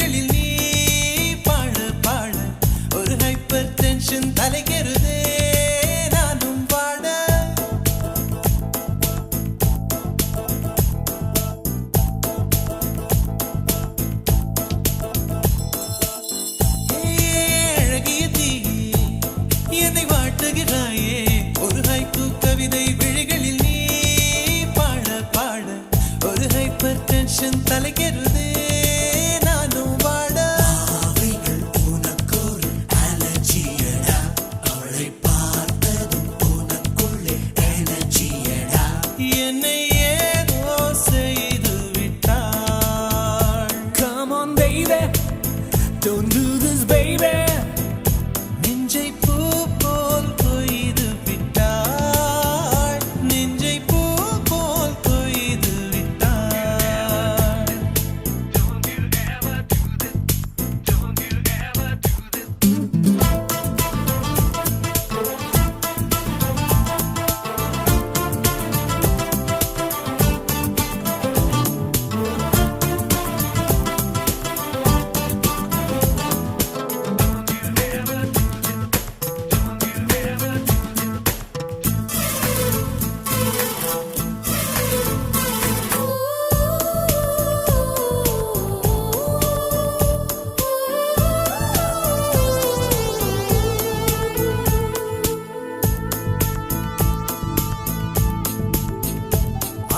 விழிகளில் நீ பாட பாட ஒரு ஹைப்பர் டென்ஷன் தலைகெறுதே நானும் பாட அழகிய தீ என்னை வாட்டுகிறாயே ஒரு ஹைக்கூ கவிதை விழிகளில் நீ பாட பாட ஒரு ஹைப்பர் டென்ஷன் தலைகெறுதே நானும் பாட அவைகள் உனக்கொரு அலர்ஜியடா அவளை பார்த்ததும் உனக்குள்ளே எனர்ஜியடா என்னை ஏதோ செய்து விட்டாள் Come on baby don't do this baby நெஞ்சை பூ போல் கொய்து விட்டாள் நெஞ்சை பூ போல் கொய்து விட்டாள்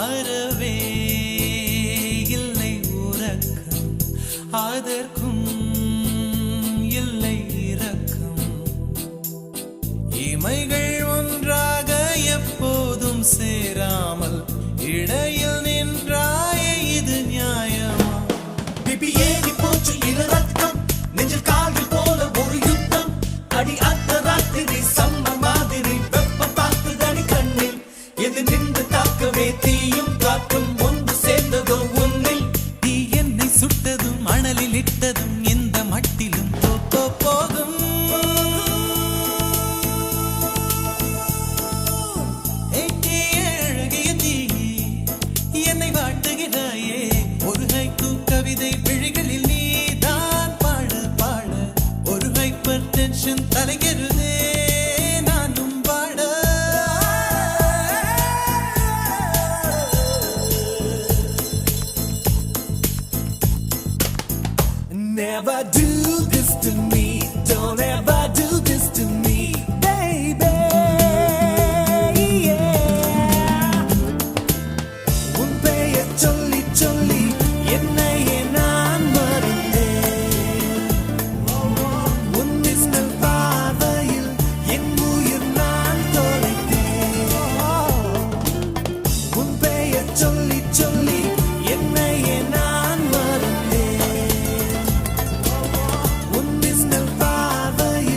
அறவே இல்லை உறக்கம் அதற்கும் இல்லை இரக்கம் இமைகள் ஒன்றாக எப்போதும் சேராமல் இடையில் நின்றாயே இது நியாயமா Baby ஏறி போச்சு இரு ரத்தம் நெஞ்சில் கால்கள் போல ஒரு யுத்தம் அடி அந்த ராத்திரி சம்ம மாதிரி வெப்பம் தாக்குதடி கண்ணில் எது நின்று தாக்கவே தீயும் காற்றும் ஒன்று சேர்ந்ததோ உன்னில் நீ என்னை சுட்டதும் மணலில் இட்டதும் எந்த மட்டிலும் போகும் அழகிய தீ என்னை வாட்டுகிறாயே ஒரு ஹைக்கூ கவிதை விழிகளில் நீ தான் பாட பாட ஒரு ஹைப்பர் டென்ஷன் தலைகெறுதே நானும் பாட Never do this to me don't ever do this to me baby yeah உன் பெயர் சொல்லி சொல்லி என்னையே நான் மறந்தேன் உன் மின்னல் பார்வையில் என் உயிர் நான் தொலைத்தேன் உன் பெயர் சொல்லி சொல்லி என்னையே நான் மறந்தேன் உன் மின்னல் பார்வையில்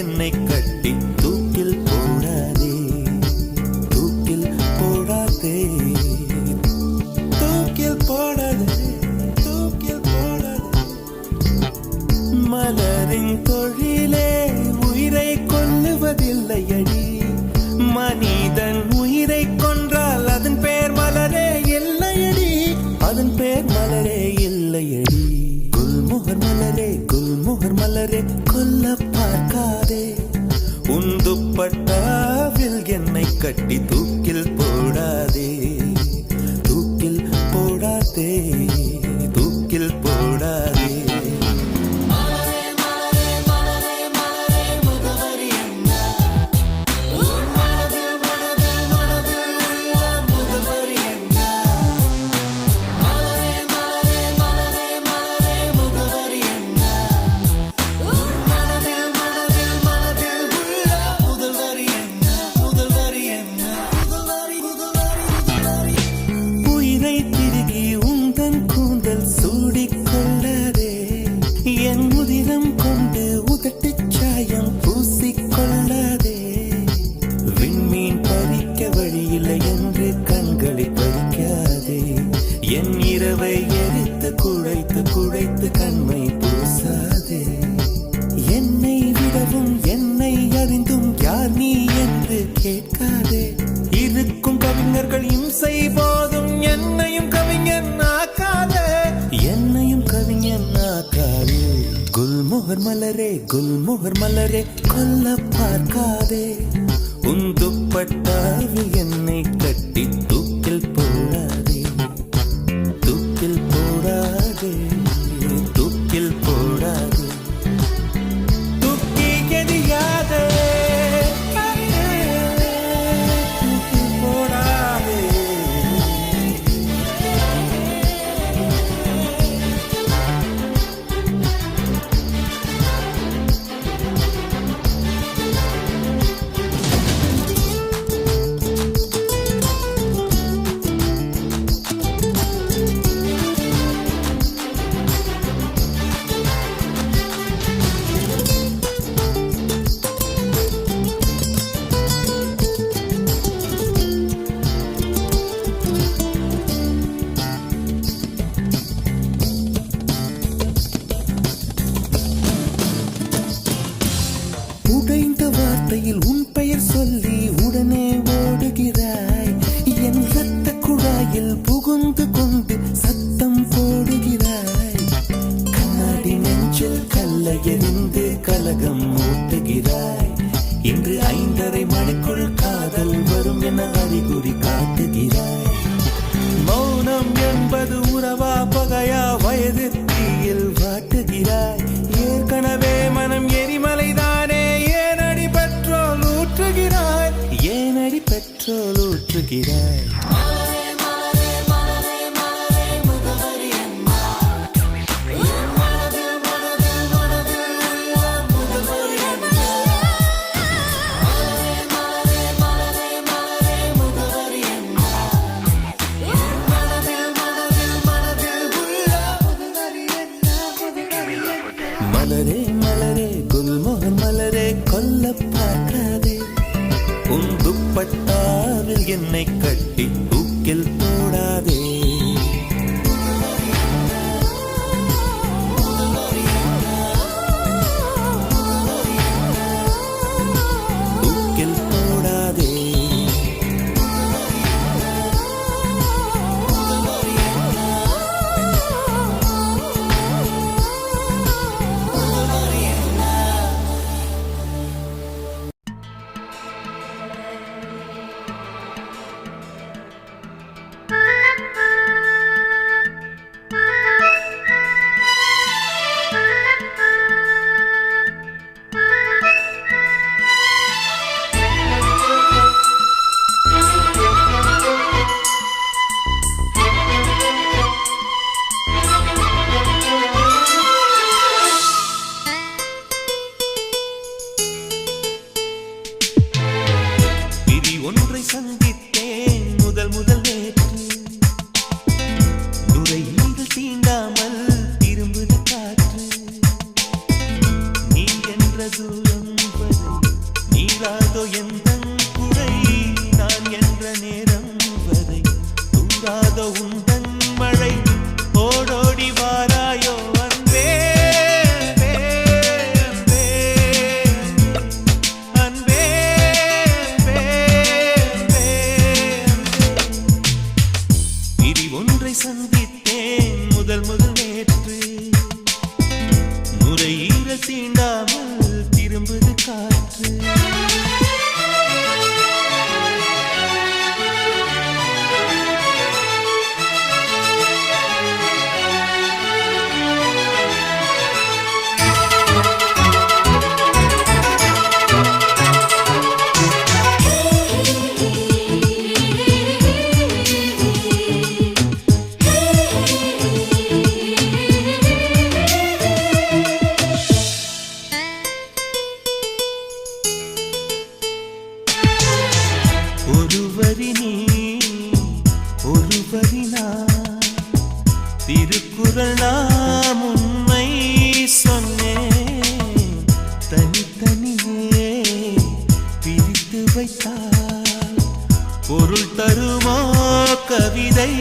என்னை கட்டி தூக்கில் போடாதே, தூக்கில் போடாதே, தூக்கில் போடாதே, தூக்கில் போடாதே. மலரின் தொழிலே உயிரை கொல்லுவதில்லையடி, மனிதன் உயிரை கொன்றால் அதன் பேர் மலரே இல்லையடி, அதன் பேர் மலரே இல்லையடி. குல்முகர் மலரே, குல்முகர் மலரே, கொல்ல பார்க்காதே. உன் துப்பட்டாவில் என்னை கட்டி தூக்கில் போடாதே, தூக்கில் போடாதே, தூக்கில் போடாதே. என் இரவை எரித்து குழைத்து குழைத்து கண்மை பூசாதே. என்னை விடவும் என்னை அறிந்தும் யார் நீ என்று கேட்காதே. இருக்கும் கவிஞர்கள் இம்சை போதும் என்னையும் கவிஞன் ஆக்காதே, என்னையும் கவிஞன் ஆக்காதே. குல்முகர் மலரே, குல்முகர் மலரே, கொல்ல பார்க்காதே. உன் துப்பட்டாவில் என்னை கட்டி தூக்கில் போடாதே, தூக்கில் போடாதே, தூக்கில் போடாதே, தூக்கி எறியாதே, தூக்கில் போடாதே. உடைந்த வார்த்தையில் உன் பெயர் சொல்லி உடனே ஓடுகிறாய். என் ரத்த குழாயில் புகுந்து கொண்டு சத்தம் போடுகிறாய். கண்ணாடி நெஞ்சில் கல்ல எறிந்து கலகம் மூட்டுகிறாய். இன்று 5:30 மணிக்குள் காதல் வரும் என அறிகுறி காட்டுகிறாய். மௌனம் என்பது உறவா பகையா வயது தீயில் வாட்டுகிறாய். ஏற்கனவே மனம் எரிமலைதானே, ஏனடி பெட்ரோல் ஊற்றுகிறாய், ஏனடி பெட்ரோல் ஊற்றுகிறாய். சொன்னேன் முதல் நேற்று. நுரையீரல் தீண்டாமல் திரும்புது காற்று. ஒருவரி நீ ஒருவரி நான், திருக்குறள் நாம் உண்மை சொன்னேன். தனித்தனியே பிரித்து வைத்தால் பொருள் தருமோ கவிதை?